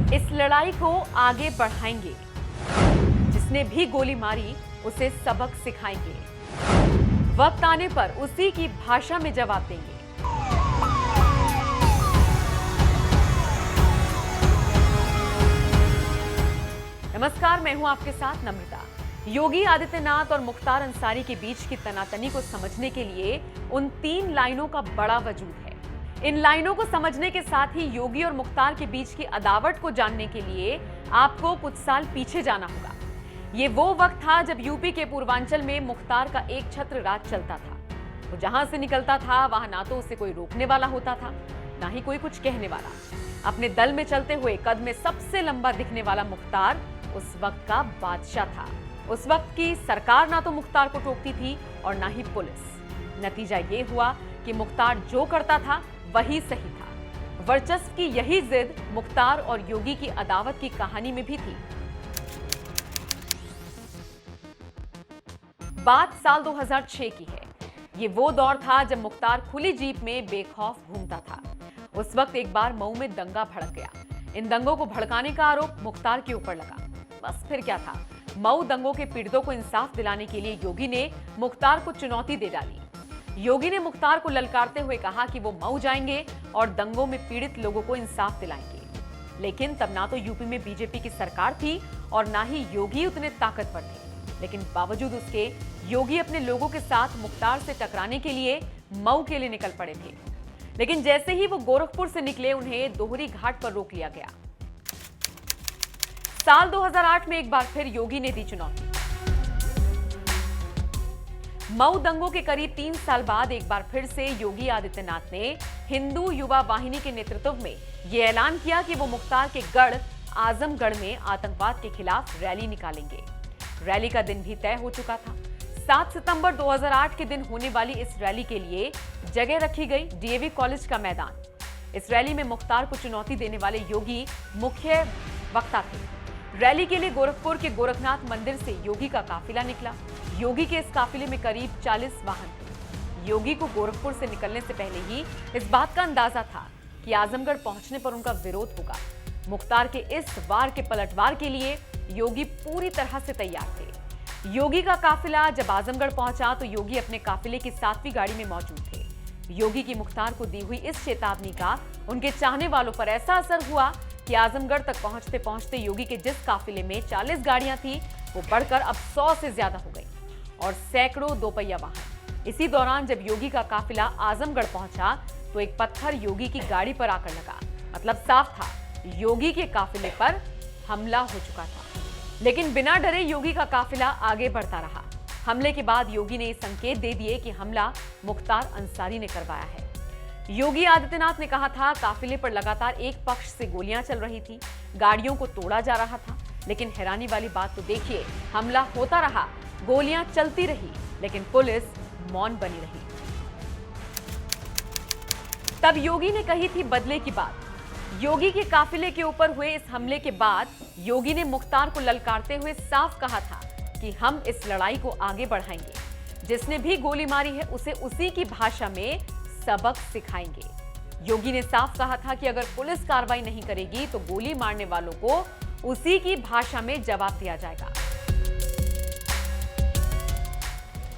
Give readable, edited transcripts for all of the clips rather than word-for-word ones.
इस लड़ाई को आगे बढ़ाएंगे। जिसने भी गोली मारी उसे सबक सिखाएंगे। वक्त आने पर उसी की भाषा में जवाब देंगे। नमस्कार, मैं हूं आपके साथ नम्रता। योगी आदित्यनाथ और मुख्तार अंसारी के बीच की तनातनी को समझने के लिए उन 3 लाइनों का बड़ा वजूद है। इन लाइनों को समझने के साथ ही योगी और मुख्तार के बीच की अदावट को जानने के लिए आपको कुछ साल पीछे जाना होगा। ये वो वक्त था जब यूपी के पूर्वांचल में मुख्तार का एक छत्र राज चलता था। वो जहां से निकलता था वहां ना तो उसे कोई रोकने वाला होता था, ना ही कोई कुछ कहने वाला। अपने दल में चलते हुए कद में सबसे लंबा दिखने वाला मुख्तार उस वक्त का बादशाह था। उस वक्त की सरकार ना तो मुख्तार को टोकती थी और ना ही पुलिस। नतीजा ये हुआ कि मुख्तार जो करता था वही सही था। वर्चस्व की यही जिद मुख्तार और योगी की अदावत की कहानी में भी थी। बात साल 2006 की है। ये वो दौर था जब मुख्तार खुली जीप में बेखौफ घूमता था। उस वक्त एक बार मऊ में दंगा भड़क गया। इन दंगों को भड़काने का आरोप मुख्तार के ऊपर लगा। बस फिर क्या था, मऊ दंगों के पीड़ितों को इंसाफ दिलाने के लिए योगी ने मुख्तार को चुनौती दे डाली। योगी ने मुख्तार को ललकारते हुए कहा कि वो मऊ जाएंगे और दंगों में पीड़ित लोगों को इंसाफ दिलाएंगे। लेकिन तब ना तो यूपी में बीजेपी की सरकार थी और ना ही योगी उतने ताकतवर थे। लेकिन बावजूद उसके योगी अपने लोगों के साथ मुख्तार से टकराने के लिए मऊ के लिए निकल पड़े थे। लेकिन जैसे ही वो गोरखपुर से निकले, उन्हें दोहरी घाट पर रोक लिया गया। साल 2008 में एक बार फिर योगी ने दी चुनौती। मऊ दंगों के करीब 3 साल बाद एक बार फिर से योगी आदित्यनाथ ने हिंदू युवा वाहिनी के नेतृत्व में यह ऐलान किया कि वो मुख्तार के गढ़ आजमगढ़ में आतंकवाद के खिलाफ रैली निकालेंगे। रैली का दिन भी तय हो चुका था। 7 सितंबर 2008 के दिन होने वाली इस रैली के लिए जगह रखी गई डीएवी कॉलेज का मैदान। इस रैली में मुख्तार को चुनौती देने वाले योगी मुख्य वक्ता थे। रैली के लिए गोरखपुर के गोरखनाथ मंदिर से योगी का काफिला निकला। योगी के इस काफिले में करीब 40 वाहन थे। योगी को गोरखपुर से निकलने से पहले ही इस बात का अंदाजा था कि आजमगढ़ पहुंचने पर उनका विरोध होगा। मुख्तार के इस वार के पलटवार के लिए योगी पूरी तरह से तैयार थे। योगी का काफिला जब आजमगढ़ पहुंचा तो योगी अपने काफिले की 7वीं गाड़ी में मौजूद थे। योगी की मुख्तार को दी हुई इस चेतावनी का उनके चाहने वालों पर ऐसा असर हुआ कि आजमगढ़ तक पहुंचते पहुंचते योगी के जिस काफिले में 40 गाड़ियां थी, वो बढ़कर अब 100 से ज्यादा हो गई और सैकड़ों दोपहिया वाहन। इसी दौरान जब योगी का काफिला आजमगढ़ पहुंचा तो एक पत्थर योगी की गाड़ी पर आकर लगा। मतलब साफ था, योगी के काफिले पर हमला हो चुका था। लेकिन बिना डरे योगी का काफिला आगे बढ़ता रहा। हमले के बाद योगी ने संकेत दे दिए कि हमला मुख्तार अंसारी ने करवाया है। योगी आदित्यनाथ ने कहा था, काफिले पर लगातार एक पक्ष से गोलियां चल रही थी, गाड़ियों को तोड़ा जा रहा था। लेकिन हैरानी वाली बात तो देखिए, हमला होता रहा, गोलियां चलती रही, लेकिन पुलिस मौन बनी रही। तब योगी ने कही थी बदले की बात। योगी के काफिले के ऊपर हुए इस हमले के बाद योगी ने मुख्तार को ललकारते हुए साफ कहा था कि हम इस लड़ाई को आगे बढ़ाएंगे। जिसने भी गोली मारी है उसे उसी की भाषा में सबक सिखाएंगे। योगी ने साफ कहा था कि अगर पुलिस कार्रवाई नहीं करेगी तो गोली मारने वालों को उसी की भाषा में जवाब दिया जाएगा।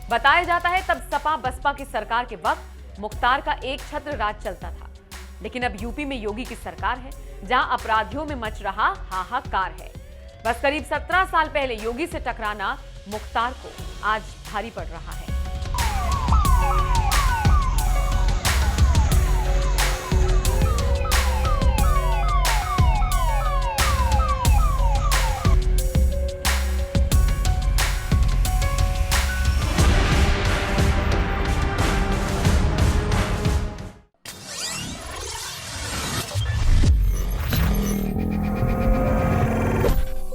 बताया जाता है तब सपा बसपा की सरकार के वक्त मुख्तार का एक छत्र राज चलता था। लेकिन अब यूपी में योगी की सरकार है, जहां अपराधियों में मच रहा हाहाकार है। बस करीब 17 साल पहले योगी से टकराना मुख्तार को आज भारी पड़ रहा है।